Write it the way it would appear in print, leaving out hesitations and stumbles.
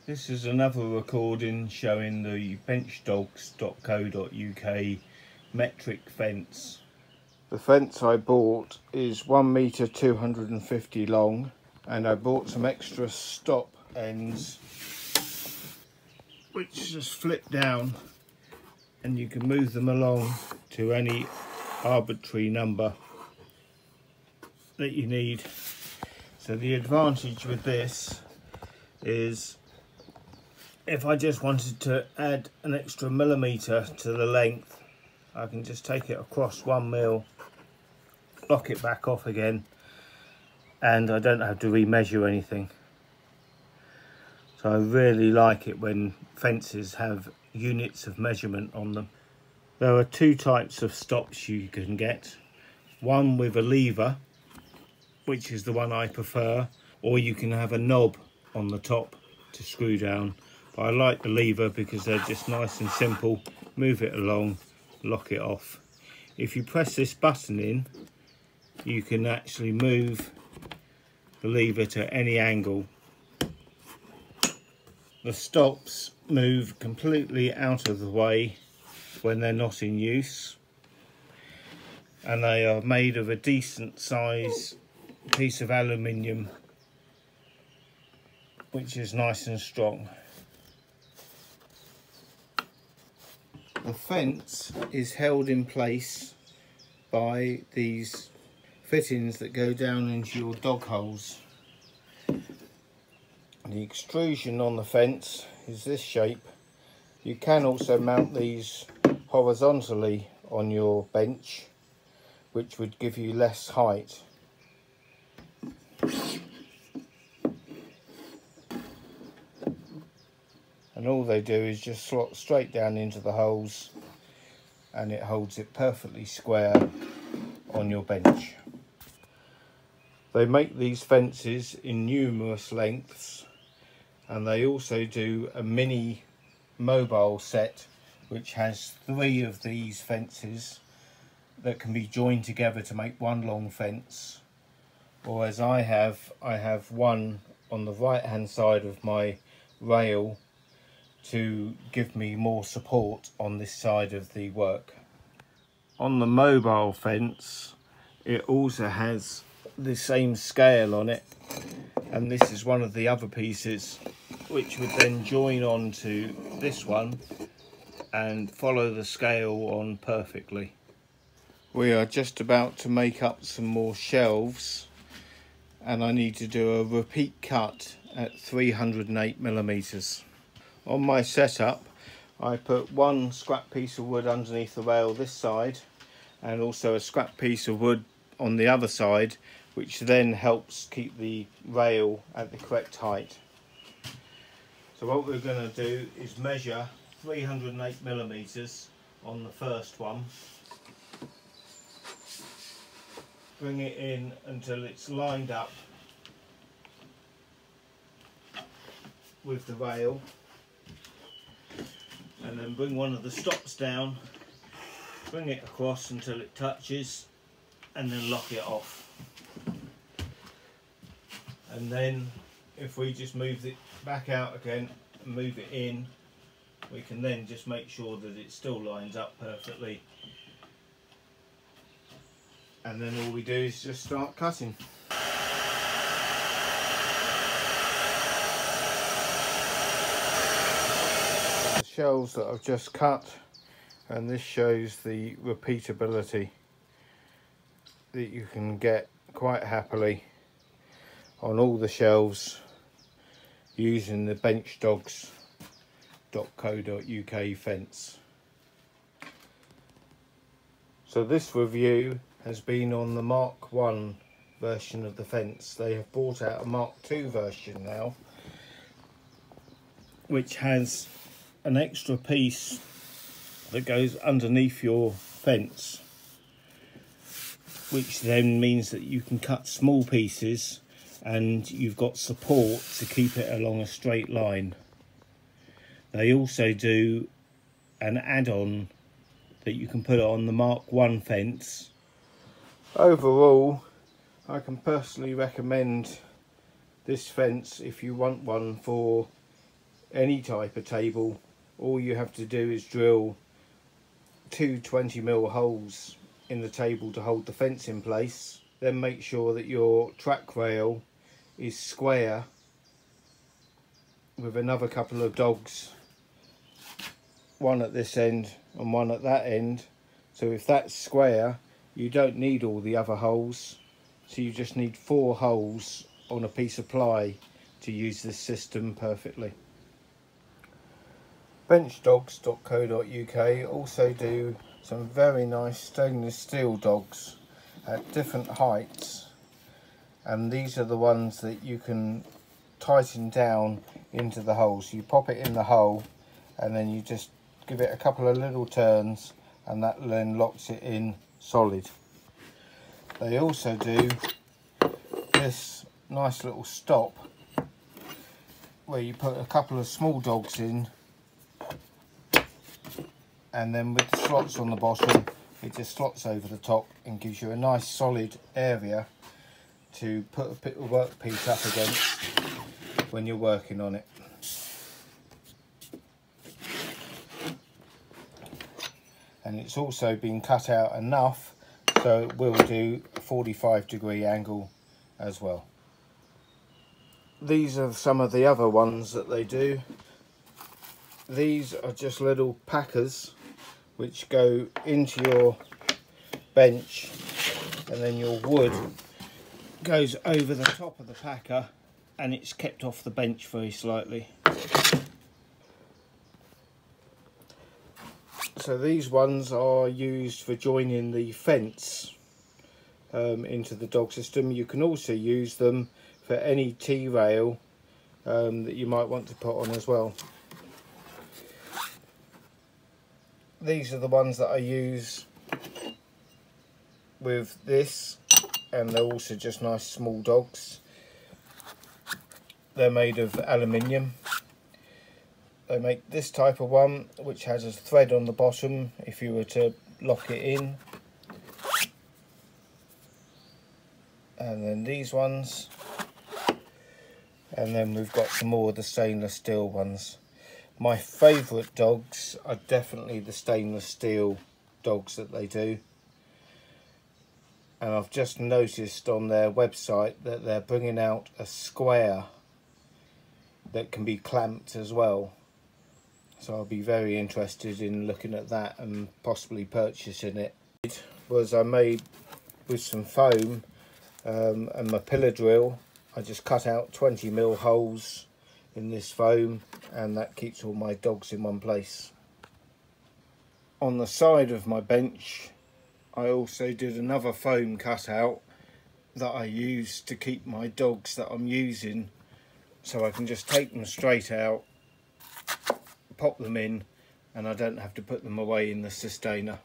This is another recording showing the benchdogs.co.uk metric fence. The fence I bought is 1 metre 250 long, and I bought some extra stop ends which just flip down and you can move them along to any arbitrary number that you need. So the advantage with this is if I just wanted to add an extra millimetre to the length, I can just take it across 1 mil, lock it back off again, and I don't have to remeasure anything. So I really like it when fences have units of measurement on them. There are two types of stops you can get. One with a lever, which is the one I prefer, or you can have a knob on the top to screw down. But I like the lever because they're just nice and simple. Move it along, lock it off. If you press this button in, you can actually move the lever to any angle. The stops move completely out of the way when they're not in use, and they are made of a decent size piece of aluminium which is nice and strong. The fence is held in place by these fittings that go down into your dog holes. The extrusion on the fence is this shape. You can also mount these horizontally on your bench, which would give you less height. And all they do is just slot straight down into the holes, and it holds it perfectly square on your bench. They make these fences in numerous lengths, and they also do a mini mobile set which has 3 of these fences that can be joined together to make one long fence, or as I have one on the right hand side of my rail to give me more support on this side of the work. On the mobile fence, it also has the same scale on it, and this is one of the other pieces which would then join on to this one and follow the scale on perfectly. We are just about to make up some more shelves, and I need to do a repeat cut at 308mm. On my setup, I put one scrap piece of wood underneath the rail this side, and also a scrap piece of wood on the other side, which then helps keep the rail at the correct height. So what we're going to do is measure 308mm on the first one. Bring it in until it's lined up with the rail, and then bring one of the stops down, bring it across until it touches, and then lock it off. And then if we just move it back out again and move it in, we can then just make sure that it still lines up perfectly, and then all we do is just start cutting. The shelves that I've just cut, and this shows the repeatability that you can get quite happily on all the shelves using the Benchdogs.co.uk fence. So this review has been on the Mark 1 version of the fence. They have brought out a Mark 2 version now, which has an extra piece that goes underneath your fence, which then means that you can cut small pieces and you've got support to keep it along a straight line. They also do an add-on that you can put on the Mark 1 fence. Overall, I can personally recommend this fence if you want one for any type of table, all you have to do is drill two 20mm holes in the table to hold the fence in place. Then make sure that your track rail is square with another couple of dogs, one at this end and one at that end. So if that's square, you don't need all the other holes, so you just need 4 holes on a piece of ply to use this system perfectly. Benchdogs.co.uk also do some very nice stainless steel dogs at different heights, and these are the ones that you can tighten down into the hole. So you pop it in the hole and then you just give it a couple of little turns and that then locks it in solid. They also do this nice little stop where you put a couple of small dogs in, and then with the slots on the bottom it just slots over the top and gives you a nice solid area to put a workpiece up against when you're working on it. And it's also been cut out enough so it will do a 45-degree angle as well. These are some of the other ones that they do. These are just little packers which go into your bench, and then your wood goes over the top of the packer and it's kept off the bench very slightly. So these ones are used for joining the fence into the dog system. You can also use them for any T-rail that you might want to put on as well. These are the ones that I use with this, and they're also just nice small dogs. They're made of aluminium. They make this type of one which has a thread on the bottom if you were to lock it in, and then these ones, and then we've got some more of the stainless steel ones. My favourite dogs are definitely the stainless steel dogs that they do, and I've just noticed on their website that they're bringing out a square that can be clamped as well. So I'll be very interested in looking at that and possibly purchasing it. It was I made with some foam and my pillar drill. I just cut out 20mm holes in this foam, and that keeps all my dogs in one place. On the side of my bench I also did another foam cutout that I use to keep my dogs that I'm using, so I can just take them straight out, pop them in, and I don't have to put them away in the sustainer.